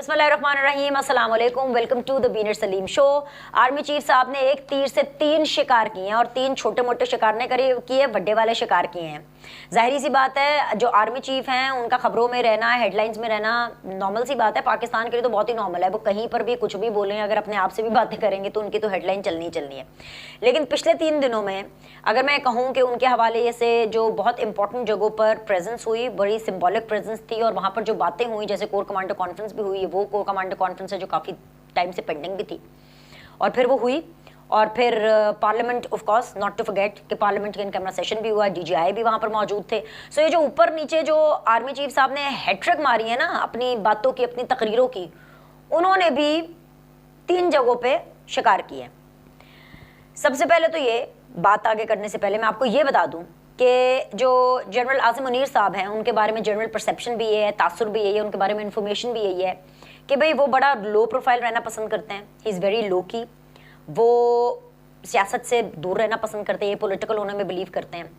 बिस्मिल्लाहिर्रहमानिर्रहीम, अस्सलाम वालेकुम, वेलकम टू द बीनर सलीम शो। आर्मी चीफ साहब ने एक तीर से 3 शिकार किए हैं और 3 छोटे मोटे शिकार ने किए, बड़े वाले शिकार किए हैं। जाहिर सी बात है, जो आर्मी चीफ हैं उनका खबरों में रहना, हेडलाइंस में रहना नॉर्मल सी बात है। पाकिस्तान के लिए तो बहुत ही नॉर्मल है, वो कहीं पर भी कुछ भी बोलें, अगर अपने आप से भी बातें करेंगे तो उनकी तो हेडलाइन चलनी चलनी है। लेकिन पिछले 3 दिनों में अगर मैं कहूँ कि उनके हवाले से जो बहुत इंपॉर्टेंट जगहों पर प्रेजेंस हुई, बड़ी सिंबॉलिक प्रेजेंस थी, और वहाँ पर जो बातें हुई, जैसे कोर कमांडर कॉन्फ्रेंस भी हुई, वो कोर कमांडर कॉन्फ्रेंस है जो काफ़ी टाइम से पेंडिंग भी थी, और फिर वो हुई। और फिर parliament, of course not to forget कि पार्लियामेंट का इन कैमरा सेशन भी हुआ, डीजीआई भी वहाँ पर मौजूद थे। सो ये जो ऊपर नीचे जो आर्मी चीफ साहब ने हैट्रिक मारी है ना अपनी बातों की, अपनी तकरीरों की, उन्होंने भी 3 जगहों पे शिकार किए। सबसे पहले तो ये बात आगे करने से पहले मैं आपको ये बता दूं कि जो जनरल आसिम मुनीर साहब हैं उनके बारे में जनरल परसेप्शन भी ये है, तासुर भी यही है, उनके बारे में इन्फॉर्मेशन भी यही है कि भाई वो बड़ा लो प्रोफाइल रहना पसंद करते हैं। ही इज़ वेरी लो की, वो सियासत से दूर रहना पसंद करते हैं, पॉलिटिकल होने में बिलीव करते हैं,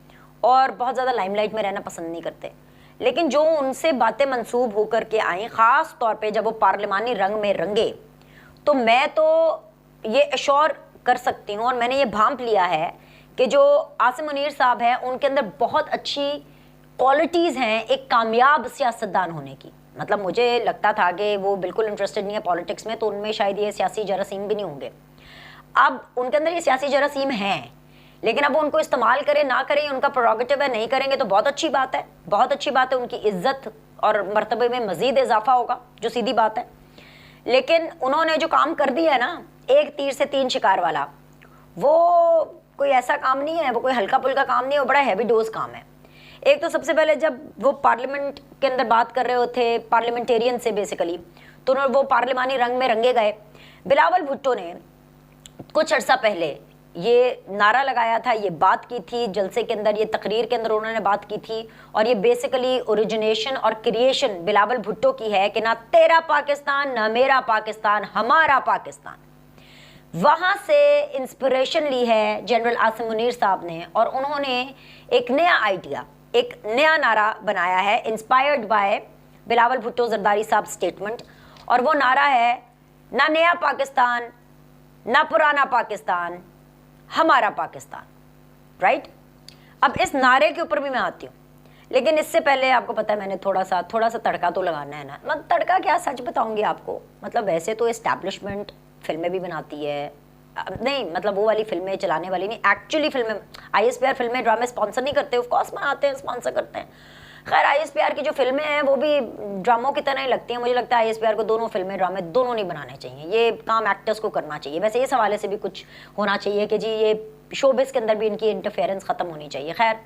और बहुत ज़्यादा लाइमलाइट में रहना पसंद नहीं करते। लेकिन जो उनसे बातें मंसूब होकर के आई, ख़ास तौर पे जब वो पार्लिमानी रंग में रंगे, तो मैं तो ये एश्योर कर सकती हूँ और मैंने ये भांप लिया है कि जो आसिम मुनीर साहब हैं उनके अंदर बहुत अच्छी क्वालिटीज़ हैं एक कामयाब सियासतदान होने की। मतलब मुझे लगता था कि वो बिल्कुल इंटरेस्टेड नहीं है पॉलिटिक्स में, तो उनमें शायद ये सियासी जरासीम भी नहीं होंगे। अब उनके अंदर ये सियासी जरासीम हैं, लेकिन अब उनको इस्तेमाल करें ना करें उनका प्रोरोगेटिव है, नहीं करेंगे तो बहुत अच्छी बात है, बहुत अच्छी बात है। उनकी इज्जत और मर्तबे में मज़ीद इजाफा होगा, जो सीधी बात है। लेकिन उन्होंने जो काम कर दिया है ना, एक तीर से 3 शिकार वाला, वो कोई ऐसा काम नहीं है, वो कोई हल्का पुल्का काम नहीं है, वो बड़ा हैवी डोज काम है। एक तो सबसे पहले जब वो पार्लियामेंट के अंदर बात कर रहे थे पार्लियामेंटेरियन से बेसिकली, तो वो पार्लिमानी रंग में रंगे गए। बिलावल भुट्टो ने कुछ अर्सा पहले ये नारा लगाया था, ये बात की थी जलसे के अंदर, ये तकरीर के अंदर उन्होंने बात की थी, और ये बेसिकली ओरिजिनेशन और क्रिएशन बिलावल भुट्टो की है कि ना तेरा पाकिस्तान ना मेरा पाकिस्तान, हमारा पाकिस्तान। वहाँ से इंस्पिरेशन ली है जनरल आसिम मुनीर साहब ने, और उन्होंने एक नया आइडिया, एक नया नारा बनाया है इंस्पायर्ड बाय बिलावल भुट्टो जरदारी साहब स्टेटमेंट, और वो नारा है ना नया पाकिस्तान ना पुराना पाकिस्तान, हमारा पाकिस्तान। राइट? अब इस नारे के ऊपर भी मैं आती हूँ, लेकिन इससे पहले आपको पता है मैंने थोड़ा सा तड़का तो लगाना है ना। मतलब तड़का क्या, सच बताऊंगी आपको, मतलब वैसे तो एस्टैब्लिशमेंट फिल्में भी बनाती है, नहीं मतलब वो वाली फिल्में चलाने वाली नहीं, एक्चुअली फिल्में ISPR फिल्में ड्रामे स्पॉन्सर नहीं करते, ऑफ कोर्स बनाते हैं, स्पॉन्सर करते हैं। खैर ISPR की जो फिल्में हैं वो भी ड्रामों की तरह ही लगती हैं। मुझे लगता है ISPR को दोनों फिल्में ड्रामे दोनों नहीं बनाने चाहिए, ये काम एक्टर्स को करना चाहिए। वैसे इस हवाले से भी कुछ होना चाहिए कि जी ये शोबिस के अंदर भी इनकी इंटरफेरेंस ख़त्म होनी चाहिए। खैर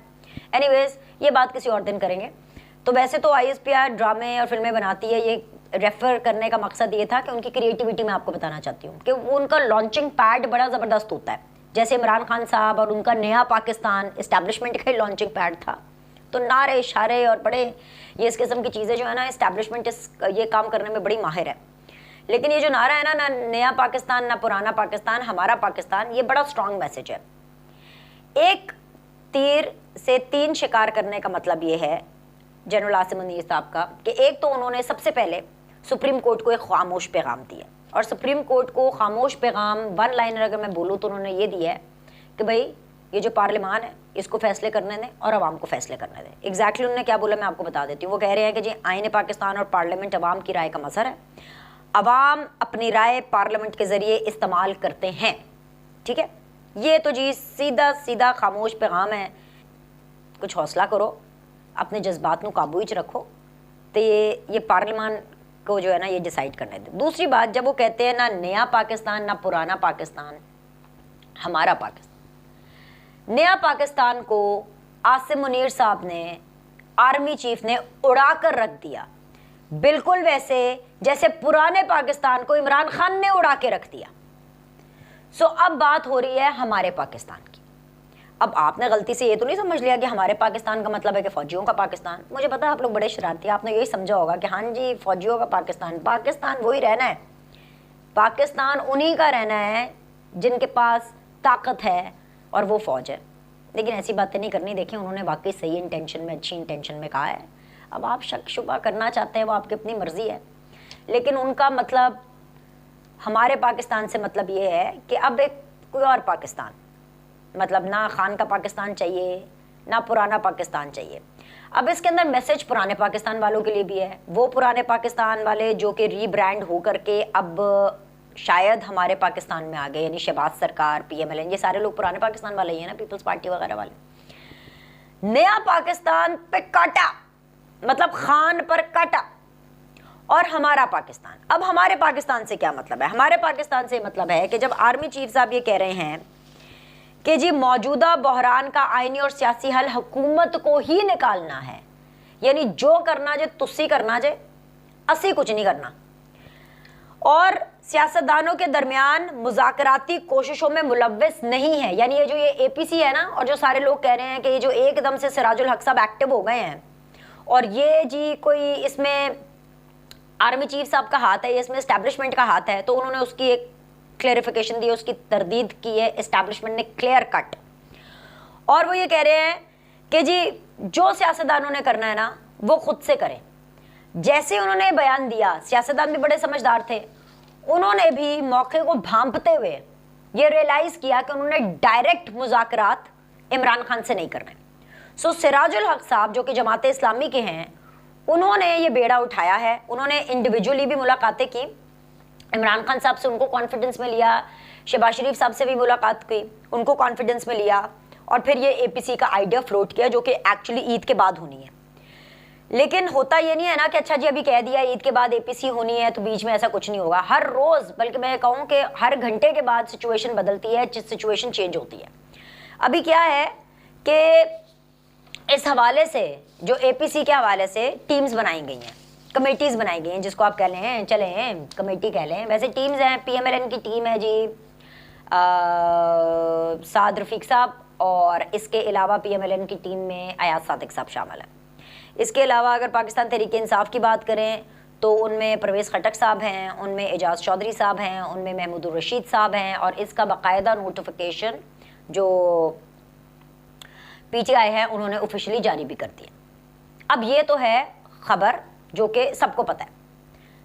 एनीवेज ये बात किसी और दिन करेंगे। तो वैसे तो ISPR ड्रामे और फिल्में बनाती है, ये रेफर करने का मकसद ये था कि उनकी क्रिएटिविटी मैं आपको बताना चाहती हूँ कि वो उनका लॉन्चिंग पैड बड़ा ज़बरदस्त होता है। जैसे इमरान खान साहब और उनका नया पाकिस्तान इस्टेब्लिशमेंट का लॉन्चिंग पैड था, तो नारे इशारे और बड़े ये इस किस्म की चीज़ें जो है ना, इस्टेब्लिशमेंट ये काम करने में बड़ी माहिर है। लेकिन ये जो नारा है ना नया पाकिस्तान ना पुराना पाकिस्तान, हमारा पाकिस्तान, ये बड़ा स्ट्रॉन्ग मैसेज है। एक तीर से 3 शिकार करने का मतलब ये है जनरल आसिम मुनीर साहब का कि एक तो उन्होंने सबसे पहले सुप्रीम कोर्ट को एक खामोश पैगाम दिया, और सुप्रीम कोर्ट को खामोश पैगाम वन लाइनर अगर मैं बोलूँ तो उन्होंने ये दिया है कि भाई ये जो पार्लियामान है इसको फैसले करने दें और अवाम को फैसले करने दें। एग्जैक्टली उन्होंने क्या बोला मैं आपको बता देती हूँ। वो कह रहे हैं कि जी आईन पाकिस्तान और पार्लियामेंट अवाम की राय का मजहर है, अवाम अपनी राय पार्लियामेंट के ज़रिए इस्तेमाल करते हैं। ठीक है, ये तो जी सीधा सीधा खामोश पैगाम है। कुछ हौसला करो, अपने जज्बात को काबू च रखो, तो ये पार्लियामान को जो है ना ये डिसाइड करने दे। दूसरी बात, जब वो कहते हैं ना नया पाकिस्तान ना पुराना पाकिस्तान, हमारा पाकिस्तान, नया पाकिस्तान को आसिम मुनीर साहब ने, आर्मी चीफ ने उड़ा कर रख दिया, बिल्कुल वैसे जैसे पुराने पाकिस्तान को इमरान खान ने उड़ा के रख दिया। सो अब बात हो रही है हमारे पाकिस्तान की। अब आपने गलती से ये तो नहीं समझ लिया कि हमारे पाकिस्तान का मतलब है कि फ़ौजियों का पाकिस्तान। मुझे पता है आप लोग बड़े शरारती हैं, आपने यही समझा होगा कि हाँ जी फ़ौजियों का पाकिस्तान, पाकिस्तान वही रहना है, पाकिस्तान उन्हीं का रहना है जिनके पास ताकत है और वो फ़ौज है। लेकिन ऐसी बातें नहीं करनी। देखिए उन्होंने वाकई सही इंटेंशन में, अच्छी इंटेंशन में कहा है। अब आप शक शुबा करना चाहते हैं वो आपकी अपनी मर्ज़ी है। लेकिन उनका मतलब हमारे पाकिस्तान से मतलब ये है कि अब एक कोई और पाकिस्तान, मतलब ना खान का पाकिस्तान चाहिए ना पुराना पाकिस्तान चाहिए। अब इसके अंदर मैसेज पुराने पाकिस्तान वालों के लिए भी है, वो पुराने पाकिस्तान वाले जो कि रीब्रांड हो करके अब शायद हमारे पाकिस्तान में आ गए, यानी शहबाज सरकार, PMLN, ये सारे लोग पुराने पाकिस्तान वाले ही हैं ना, पीपल्स पार्टी वगैरह वाले। नया पाकिस्तान पे काटा, मतलब खान पर काटा, और हमारा पाकिस्तान। अब हमारे पाकिस्तान से क्या मतलब है? हमारे पाकिस्तान से मतलब है कि जब आर्मी चीफ साहब ये कह रहे हैं कि जी मौजूदा बहरान का आईनी और सियासी हल हुकूमत को ही निकालना है, यानी जो करना जे तुसी करना जे, असी कुछ नहीं करना, और सियासतदानों के दरमियान मुज़ाकराती कोशिशों में मुलव्वस नहीं है। यानी ये जो ये APC है ना, और जो सारे लोग कह रहे हैं कि ये जो एकदम से सिराजुल हक साहब एक्टिव हो गए हैं और ये जी कोई इसमें आर्मी चीफ साहब का हाथ है, ये इसमें एस्टैब्लिशमेंट का हाथ है, तो उन्होंने उसकी एक क्लेरिफिकेशन दी, उसकी तरदीद की है एस्टैब्लिशमेंट ने, क्लियर कट। और वो ये कह रहे हैं कि जी जो सियासतदानों ने करना है ना वो खुद से करें। जैसे उन्होंने बयान दिया, सियासतदान भी बड़े समझदार थे, उन्होंने भी मौके को भांपते हुए ये रियलाइज किया कि उन्होंने डायरेक्ट मुज़ाकरात इमरान खान से नहीं करने। सो सिराजुल हक साहब जो कि जमात इस्लामी के हैं, उन्होंने ये बेड़ा उठाया है। उन्होंने इंडिविजुअली भी मुलाकातें की, इमरान खान साहब से उनको कॉन्फिडेंस में लिया, शहबाज शरीफ साहब से भी मुलाकात की, उनको कॉन्फिडेंस में लिया, और फिर ये APC का आइडिया फ्लोट किया जो कि एक्चुअली ईद के बाद होनी है। लेकिन होता ये नहीं है ना कि अच्छा जी अभी कह दिया ईद के बाद APC होनी है तो बीच में ऐसा कुछ नहीं होगा। हर रोज़, बल्कि मैं कहूँ कि हर घंटे के बाद सिचुएशन बदलती है, सिचुएशन चेंज होती है। अभी क्या है कि इस हवाले से जो APC के हवाले से टीम्स बनाई गई हैं, कमेटीज़ बनाई गई हैं, जिसको आप कह लें, चलें कमेटी कह लें, वैसे टीम्स हैं। PMLN की टीम है जी साद रफ़ीक साहब, और इसके अलावा PMLN की टीम में अयाज सादिक साहब शामिल हैं। इसके अलावा अगर पाकिस्तान तहरीक इंसाफ की बात करें तो उनमें परवेज़ खटक साहब हैं, उनमें एजाज चौधरी साहब हैं, उनमें महमूद रशीद साहब हैं, और इसका बाकायदा नोटिफिकेशन जो PTI है उन्होंने ऑफिशियली जारी भी कर दिया। अब ये तो है खबर जो कि सबको पता है,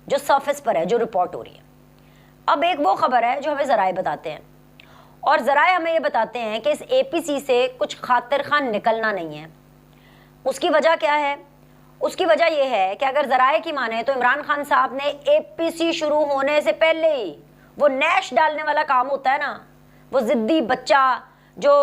जो सरफेस पर है, जो रिपोर्ट हो रही है। अब एक वो खबर है जो हमें ज़राए बताते हैं, और ज़राए हमें ये बताते हैं कि इस APC से कुछ खातिर खान निकलना नहीं है। उसकी वजह क्या है? उसकी वजह यह है कि अगर ज़राए की माने तो इमरान खान साहब ने APC शुरू होने से पहले ही वो नैश डालने वाला काम होता है ना, वो ज़िद्दी बच्चा जो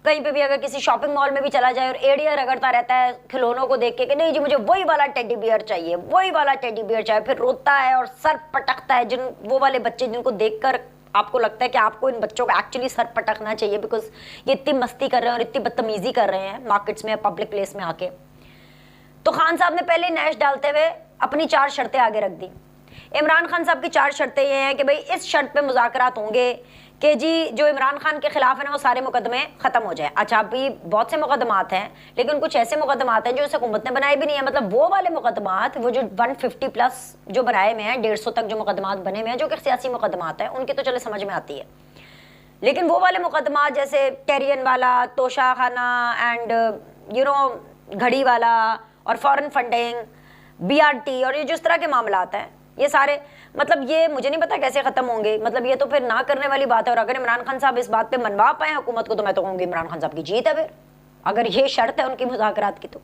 कहीं पे भी अगर किसी शॉपिंग मॉल में भी चला जाए और एड़िया रगड़ता रहता है खिलौनों को देख के कि नहीं जी मुझे वही वाला टेडी बियर चाहिए, वही वाला टेडी बियर चाहिए, फिर रोता है और सर पटकता है। जिन वो वाले बच्चे जिनको देखकर आपको लगता है कि आपको इन बच्चों को एक्चुअली सर पटकना चाहिए, बिकॉज ये इतनी मस्ती कर रहे हैं और इतनी बदतमीजी कर रहे हैं मार्केट्स में, पब्लिक प्लेस में आके। तो खान साहब ने पहले नैश डालते हुए अपनी 4 शर्तें आगे रख दी। इमरान खान साहब की 4 शर्तें ये हैं कि भाई इस शर्त पे मुज़ाकरात होंगे कि जी जो इमरान खान के खिलाफ है ना वो सारे मुकदमे ख़त्म हो जाए। अच्छा अभी बहुत से मुकदमात हैं, लेकिन कुछ ऐसे मुकदमात हैं जो इस हुकूमत ने बनाए भी नहीं है, मतलब वो वाले मुकदमात, वो जो 150+ जो बनाए हुए हैं, 150 तक जो मुकदमात बने हुए हैं जो कि सियासी मुकदमात हैं, उनकी तो चले समझ में आती है। लेकिन वो वाले मुकदमात जैसे टेरियन वाला, तोशा खाना एंड घड़ी वाला और फॉरेन फंडिंग, BRT और ये जिस तरह के मामलात हैं, ये सारे मतलब ये मुझे नहीं पता कैसे ख़त्म होंगे। मतलब ये तो फिर ना करने वाली बात है। और अगर इमरान खान साहब इस बात पे मनवा पाए हुकूमत को तो मैं तो कहूँगी इमरान खान साहब की जीत है। फिर अगर ये शर्त है उनकी मुज़ाकरात की। तो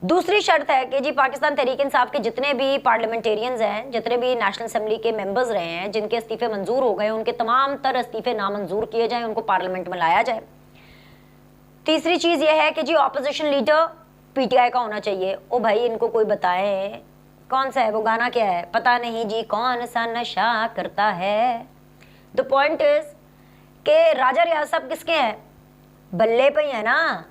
दूसरी शर्त है कि जी पाकिस्तान तहरीक इंसाफ के जितने भी पार्लियामेंटेरियंस हैं, जितने भी नेशनल असम्बली के मेंबर्स रहे हैं जिनके इस्तीफ़े मंजूर हो गए, उनके तमाम तर इस्तीफ़े नामंजूर किए जाएँ, उनको पार्लियामेंट में लाया जाए। तीसरी चीज़ यह है कि जी अपोजिशन लीडर PTI का होना चाहिए। ओ भाई इनको कोई बताए कौन सा है वो गाना, क्या है पता नहीं जी, कौन सा नशा करता है। द पॉइंट इज कि राजा रियाज साहब किसके हैं? बल्ले पे ही है ना,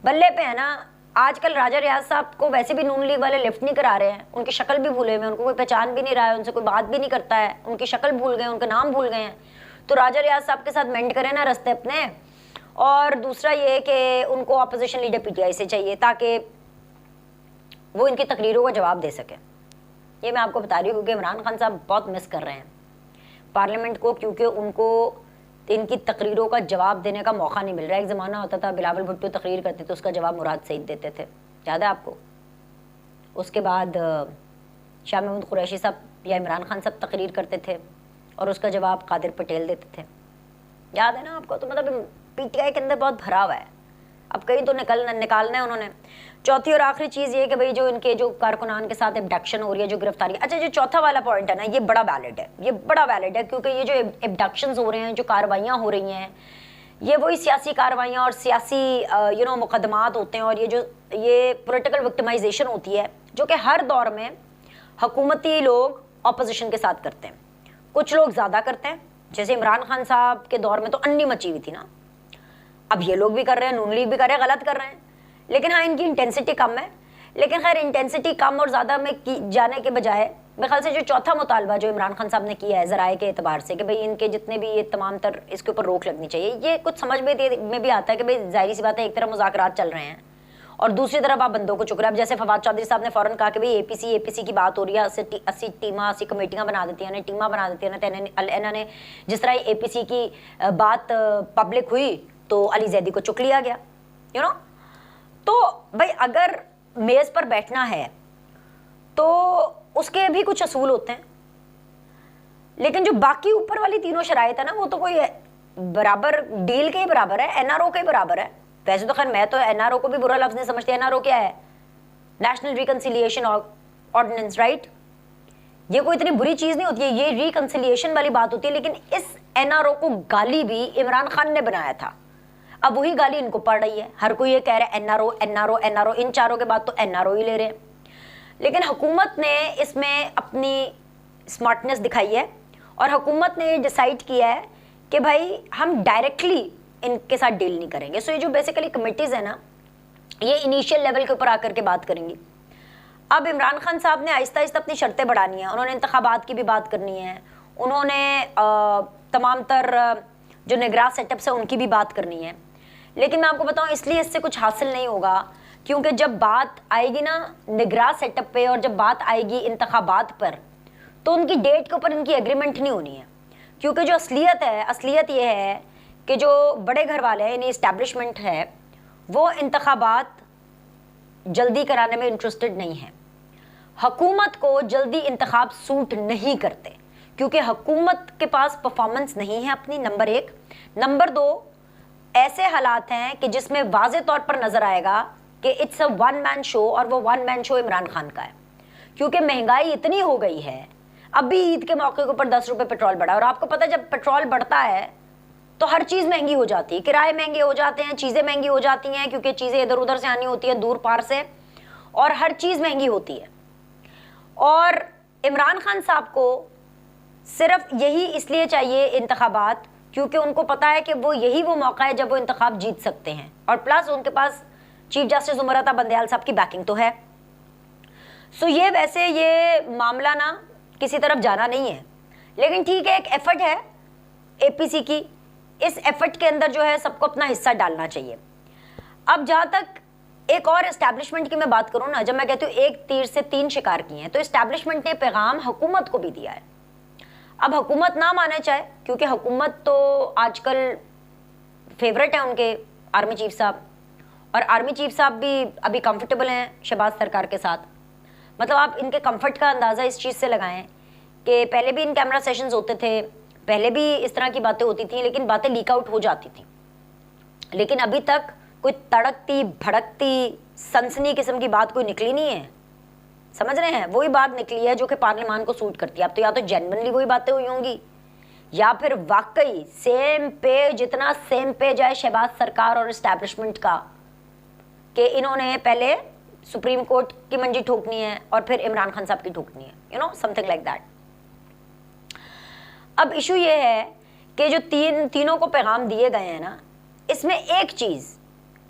बल्ले पे है ना। आजकल राजा रियाज साहब को वैसे भी नून लीग वाले लिफ्ट नहीं करा रहे हैं, उनकी शक्ल भी भूले हुए, उनको कोई पहचान भी नहीं रहा है, उनसे कोई बात भी नहीं करता है, उनकी शक्ल भूल गए, उनका नाम भूल गए हैं। तो राजा रियाज साहब के साथ मेंट करें ना रास्ते अपने। और दूसरा ये कि उनको अपोजिशन लीडर PTI से चाहिए ताकि वो इनकी तकरीरों का जवाब दे सके। ये मैं आपको बता रही हूँ क्योंकि इमरान खान साहब बहुत मिस कर रहे हैं पार्लियामेंट को, क्योंकि उनको इनकी तकरीरों का जवाब देने का मौका नहीं मिल रहा है। एक ज़माना होता था बिलावल भुट्टो तकरीर करते थे, उसका जवाब मुराद सईद देते थे, याद है आपको। उसके बाद शाह महमूद कुरैशी साहब या इमरान खान साहब तकरीर करते थे और उसका जवाब कादिर पटेल देते थे, याद है ना आपको? तो मतलब पीटीआई के अंदर बहुत भरा हुआ है, अब कहीं तो निकालना है उन्होंने। चौथी और आखिरी चीज़ ये कि भाई जो इनके जो कारकुनान के साथ एबडक्शन हो रही है, जो गिरफ्तारी, अच्छा जो चौथा वाला पॉइंट है ना, ये बड़ा वैलिड है, ये बड़ा वैलिड है, क्योंकि ये जो एबडक्शंस हो रहे हैं, जो कार्रवाइयाँ हो रही हैं, ये वही सियासी कार्रवाइयाँ और सियासी मुकदमात होते हैं, और ये पॉलिटिकल विक्टिमाइजेशन होती है जो कि हर दौर में हुकूमती लोग अपोजिशन के साथ करते हैं। कुछ लोग ज़्यादा करते हैं, जैसे इमरान खान साहब के दौर में तो अन्नी मची हुई थी ना, अब ये लोग भी कर रहे हैं, नून लीग भी कर रहे हैं, गलत कर रहे हैं, लेकिन हाँ इनकी इंटेंसिटी कम है। लेकिन खैर इंटेंसिटी कम और ज़्यादा में जाने के बजाय मेरे ख्याल से जो चौथा मुतालबा जो इमरान खान साहब ने किया है ज़राए के एतबार से कि भाई इनके जितने भी ये तमाम तर इसके ऊपर रोक लगनी चाहिए, ये कुछ समझ में भी आता है कि भाई जाहिर सी बात है, एक तरफ मुज़ाकरात चल रहे हैं और दूसरी तरफ आप बंदों को चुक रहे हैं। अब जैसे फवाद चौधरी साहब ने फ़ौरन कहा कि भाई एपीसी की बात हो रही है, 80 कमेटियाँ बना देती हैं, टीमा बना देती हैं ना, इन्होंने जिस तरह एपीसी की बात पब्लिक हुई तो अली जैदी को चुक लिया गया, तो भाई अगर मेज़ पर बैठना है तो उसके भी कुछ असूल होते हैं, लेकिन जो बाकी ऊपर वाली तीनों शराइत है ना, वो तो कोई बराबर डील के ही बराबर है, एनआरओ के बराबर है। वैसे तो खैर मैं तो एनआरओ को भी बुरा लफ्ज नहीं समझती। एनआरओ क्या है? National reconciliation ordinance, right? ये कोई इतनी बुरी चीज़ नहीं होती है, ये रिकंसिलिएशन वाली बात होती है। लेकिन इस एनआरओ को गाली भी इमरान खान ने बनाया था, अब वही गाली इनको पड़ रही है। हर कोई ये कह रहा है एनआरओ एनआरओ एनआरओ, इन चारों के बाद तो एनआरओ ही ले रहे हैं। लेकिन हुकूमत ने इसमें अपनी स्मार्टनेस दिखाई है और हुकूमत ने डिसाइड किया है कि भाई हम डायरेक्टली इनके साथ डील नहीं करेंगे। सो ये जो बेसिकली कमिटीज़ है ना, ये इनिशियल लेवल के ऊपर आकर के बात करेंगी। अब इमरान खान साहब ने आहिस्ता आहिस्ता अपनी शर्तें बढ़ानी है, उन्होंने इंतखाबात की भी बात करनी है, उन्होंने तमाम तर जो निगरां सेटअप्स है उनकी भी बात करनी है। लेकिन मैं आपको बताऊं, इसलिए इससे कुछ हासिल नहीं होगा, क्योंकि जब बात आएगी ना निगरां सेटअप पे और जब बात आएगी इंतखाबात पर, तो उनकी डेट के ऊपर इनकी एग्रीमेंट नहीं होनी है। क्योंकि जो असलियत ये है कि जो बड़े घर वाले हैं, यानी इस्टेब्लिशमेंट है, वो इंतखाबात जल्दी कराने में इंटरेस्टेड नहीं है। हुकूमत को जल्दी इंतखाब सूट नहीं करते, क्योंकि हुकूमत के पास परफॉर्मेंस नहीं है अपनी, नंबर एक। नंबर दो, ऐसे हालात हैं कि जिसमें वाज़े तौर पर नज़र आएगा कि it's a one man show, और वो one man show Imran Khan का है। क्योंकि महंगाई इतनी हो गई है, अभी ईद के मौके के ऊपर 10 रुपये पेट्रोल बढ़ा, और आपको पता है जब पेट्रोल बढ़ता है तो हर चीज़ महंगी हो जाती है, किराए महंगे हो जाते हैं, चीज़ें महंगी हो जाती हैं, क्योंकि चीज़ें इधर उधर से आनी होती है, दूर पार से, और हर चीज़ महंगी होती है। और इमरान खान साहब को सिर्फ यही इसलिए चाहिए इंतखाबात, क्योंकि उनको पता है कि वो मौका है जब वो इंतखाब जीत सकते हैं, और प्लस उनके पास चीफ जस्टिस उमर अता बंदयाल साहब की बैकिंग तो है। सो ये वैसे ये मामला ना किसी तरफ जाना नहीं है, लेकिन ठीक है, एक एफर्ट है एपीसी की, इस एफर्ट के अंदर जो है सबको अपना हिस्सा डालना चाहिए। अब जहाँ तक एक और इस्टेब्लिशमेंट की मैं बात करूँ ना, जब मैं कहती हूँ एक तीर से 3 शिकार किए हैं, तो इस्टेब्लिशमेंट ने पैगाम हुकूमत को भी दिया है। अब हुकूमत ना माने चाहे, क्योंकि हुकूमत तो आजकल फेवरेट है उनके आर्मी चीफ साहब, और आर्मी चीफ साहब भी अभी कंफर्टेबल हैं शहबाज सरकार के साथ। मतलब आप इनके कंफर्ट का अंदाज़ा इस चीज़ से लगाएं कि पहले भी इन कैमरा सेशंस होते थे, पहले भी इस तरह की बातें होती थी, लेकिन बातें लीक आउट हो जाती थी। लेकिन अभी तक कोई तड़कती भड़कती सनसनी किस्म की बात कोई निकली नहीं है, समझ रहे हैं? वही बात निकली है जो कि पार्लियामान को सूट करती है। अब तो या तो जेन्युइनली वही बातें हुई होंगी, या फिर वाकई सेम पेज, जितना सेम पेज है शहबाज सरकार और इस्टेब्लिशमेंट का, कि इन्होंने पहले सुप्रीम कोर्ट की मंजी ठोकनी है और फिर इमरान खान साहब की ठोकनी है, समथिंग लाइक दैट। अब इशू ये है कि जो तीनों को पैगाम दिए गए हैं ना, इसमें एक चीज़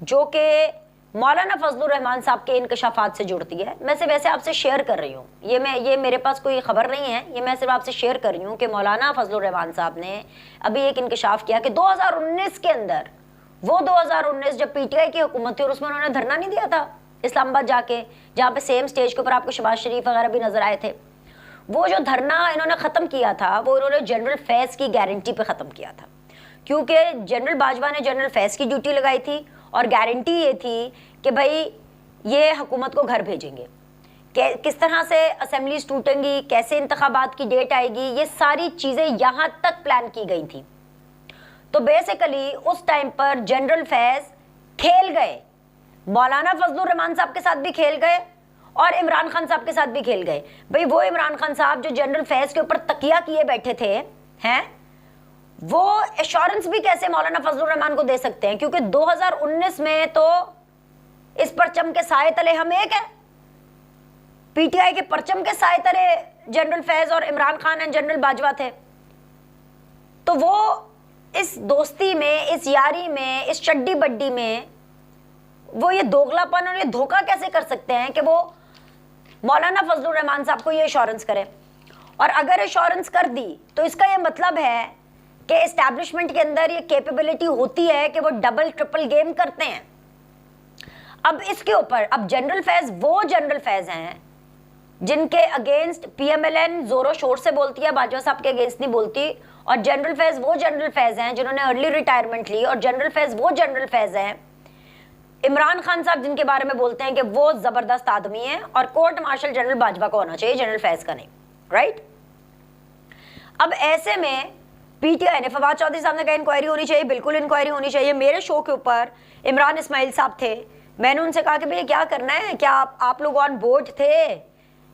जो कि मौलाना फजलुर रहमान साहब के इंकशाफात से जुड़ती है, मैं सिर्फ वैसे आपसे शेयर कर रही हूँ, ये मेरे पास कोई खबर नहीं है, ये मैं सिर्फ आपसे शेयर कर रही हूँ कि मौलाना फजलुर रहमान साहब ने अभी एक इंकशाफ किया कि 2019 के अंदर, वो 2019 जब पीटीआई की हुकूमत थी और उसमें उन्होंने धरना नहीं दिया था इस्लामाबाद जाके, जहाँ पे सेम स्टेज के ऊपर आपको शहबाज शरीफ वगैरह भी नजर आए थे, वो जो धरना इन्होंने ख़त्म किया था वो इन्होंने जनरल फैज़ की गारंटी पे ख़त्म किया था, क्योंकि जनरल बाजवा ने जनरल फैज़ की ड्यूटी लगाई थी और गारंटी ये थी कि भाई ये हुकूमत को घर भेजेंगे, किस तरह से असेंबलीज टूटेंगी, कैसे इंतखाबात की डेट आएगी, ये सारी चीज़ें यहाँ तक प्लान की गई थी। तो बेसिकली उस टाइम पर जनरल फैज़ खेल गए, मौलाना फजलुर रहमान साहब के साथ भी खेल गए और इमरान खान साहब के साथ भी खेल गए। भाई वो इमरान खान साहब जो जनरल फैज़ के ऊपर तकिया किए बैठे थे हैं, वो एश्योरेंस भी कैसे मौलाना फजलुर रहमान को दे सकते हैं? क्योंकि 2019 में तो इस परचम के साए तले हम एक है, पीटीआई के परचम के साए तले जनरल फैज़ और इमरान खान एंड जनरल बाजवा थे। तो वो इस दोस्ती में, इस यारी में, इस चड्डी बड्डी में वो ये दोगलापन और ये धोखा कैसे कर सकते हैं कि वो मौलाना फजलुर रहमान साहब को ये एश्योरेंस करें? और अगर एश्योरेंस कर दी तो इसका ये मतलब है कि एस्टैब्लिशमेंट के अंदर ये कैपेबिलिटी होती है कि वो डबल ट्रिपल गेम करते हैं। अब इसके ऊपर अब जनरल फैज़ वो जनरल फैज़ हैं जिनके अगेंस्ट पीएमएलएन जोरों शोर से बोलती है, बाजवा साहब के अगेंस्ट नहीं बोलती। और जनरल फैज़ वो जनरल फैज़ हैं जिन्होंने अर्ली रिटायरमेंट ली। और जनरल फैज़ वो जनरल फैज़ हैं, इमरान खान साहब जिनके बारे में बोलते हैं कि वो ज़बरदस्त आदमी है और कोर्ट मार्शल जनरल बाजवा को होना चाहिए, जनरल फैज़ का नहीं, राइट? अब ऐसे में पीटीआई ने, फवाद चौधरी साहब ने कहा इंक्वायरी होनी चाहिए, बिल्कुल इंक्वायरी होनी चाहिए। मेरे शो के ऊपर इमरान इस्माइल साहब थे, मैंने उनसे कहा कि भैया क्या करना है, क्या आप लोग ऑन बोर्ड थे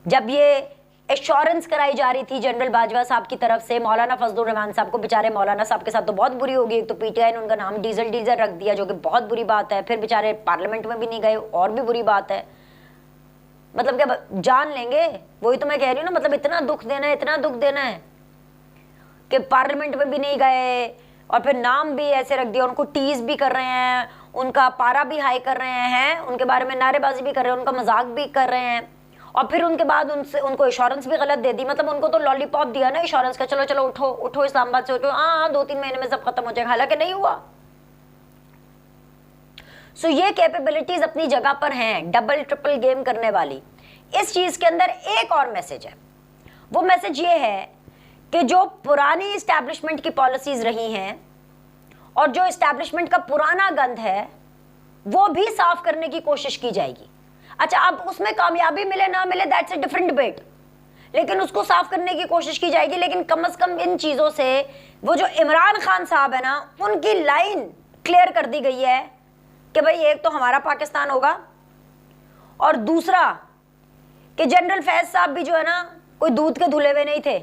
जब ये एश्योरेंस कराई जा रही थी जनरल बाजवा साहब की तरफ से मौलाना फजलुर रहमान साहब को? बेचारे मौलाना साहब के साथ तो बहुत बुरी होगी, एक तो पीटीआई ने उनका नाम डीजल रख दिया जो कि बहुत बुरी बात है, फिर बेचारे पार्लियामेंट में भी नहीं गए, और भी बुरी बात है। मतलब क्या जान लेंगे? वही तो मैं कह रही हूँ ना, मतलब इतना दुख देना है, इतना दुख देना है कि पार्लियामेंट में भी नहीं गए और फिर नाम भी ऐसे रख दिया, उनको टीज भी कर रहे हैं, उनका पारा भी हाई कर रहे हैं, उनके बारे में नारेबाजी भी कर रहे हैं, उनका मजाक भी कर रहे हैं, और फिर उनके बाद उनको इंश्योरेंस भी गलत दे दी। मतलब उनको तो लॉलीपॉप दिया ना इंश्योरेंस का, चलो चलो उठो उठो इस्लामाबाद से उठो, हाँ 2-3 महीने में सब खत्म हो जाएगा, हालांकि नहीं हुआ। सो ये कैपेबिलिटीज अपनी जगह पर हैं, डबल ट्रिपल गेम करने वाली। इस चीज के अंदर एक और मैसेज है, वो मैसेज ये है कि जो पुरानी इस्टेब्लिशमेंट की पॉलिसीज रही हैं और जो इस्टेब्लिशमेंट का पुराना गंद है वो भी साफ करने की कोशिश की जाएगी। अच्छा, अब उसमें कामयाबी मिले ना मिले दैट्स अ डिफरेंट डिबेट, लेकिन उसको साफ करने की कोशिश की जाएगी। लेकिन कम से कम इन चीजों से वो जो इमरान खान साहब है ना, उनकी लाइन क्लियर कर दी गई है कि भाई एक तो हमारा पाकिस्तान होगा और दूसरा कि जनरल फैज साहब भी जो है ना कोई दूध के धुले हुए नहीं थे।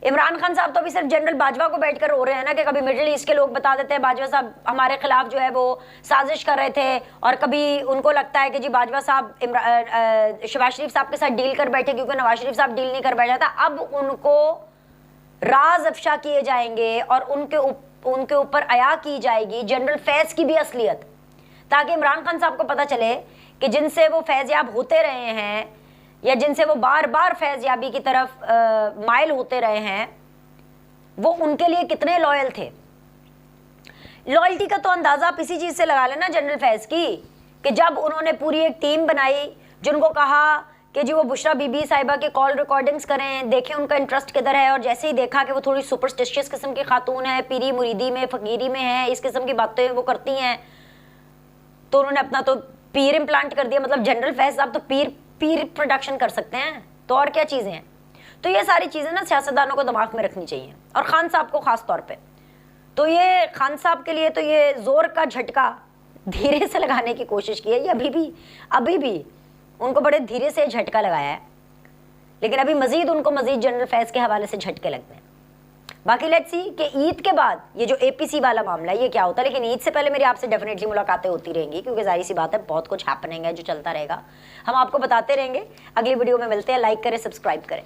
इमरान खान साहब तो अभी सिर्फ जनरल बाजवा को बैठकर रो रहे हैं ना कि कभी मिडिल ईस्ट के लोग बता देते हैं बाजवा साहब हमारे खिलाफ जो है वो साजिश कर रहे थे, और कभी उनको लगता है कि जी बाजवा साहब शहबाज शरीफ साहब के साथ डील कर बैठे क्योंकि नवाज शरीफ साहब डील नहीं कर बैठा था। अब उनको राज अफशा किए जाएंगे और उनके ऊपर अया की जाएगी जनरल फैज की भी असलियत, ताकि इमरान खान साहब को पता चले कि जिनसे वो फैज़याब होते रहे हैं या जिनसे वो बार बार फैज़याबी की तरफ माइल होते रहे हैं वो उनके लिए कितने लॉयल थे। लॉयल्टी का तो अंदाज़ा आप इसी चीज़ से लगा लेना जनरल फैज़ की, कि जब उन्होंने पूरी एक टीम बनाई जिनको कहा कि जी वो बुशरा बीबी साहिबा के कॉल रिकॉर्डिंग्स करें, देखें उनका इंटरेस्ट किधर है, और जैसे ही देखा कि वो थोड़ी सुपरस्टिशियस किस्म की खातून है, पीरी मुरीदी में फ़कीरी में है, इस किस्म की बातें वो करती हैं, तो उन्होंने अपना तो पीर इम्प्लांट कर दिया। मतलब जनरल फैज़ साहब तो पीर प्रोडक्शन कर सकते हैं, तो और क्या चीज़ें हैं। तो ये सारी चीज़ें ना सियासतदानों को दिमाग में रखनी चाहिए, और खान साहब को ख़ास तौर पे। तो ये खान साहब के लिए तो ये ज़ोर का झटका धीरे से लगाने की कोशिश की है, ये अभी भी उनको बड़े धीरे से झटका लगाया है, लेकिन अभी मज़ीद उनको मज़ीद जनरल फैज़ के हवाले से झटके लगते हैं। बाकी लेट्स सी कि ईद के बाद ये जो एपीसी वाला मामला है ये क्या होता है, लेकिन ईद से पहले मेरी आपसे डेफिनेटली मुलाकातें होती रहेंगी, क्योंकि जाहिर सी बात है बहुत कुछ हैपनिंग है जो चलता रहेगा, हम आपको बताते रहेंगे। अगली वीडियो में मिलते हैं, लाइक करें, सब्सक्राइब करें।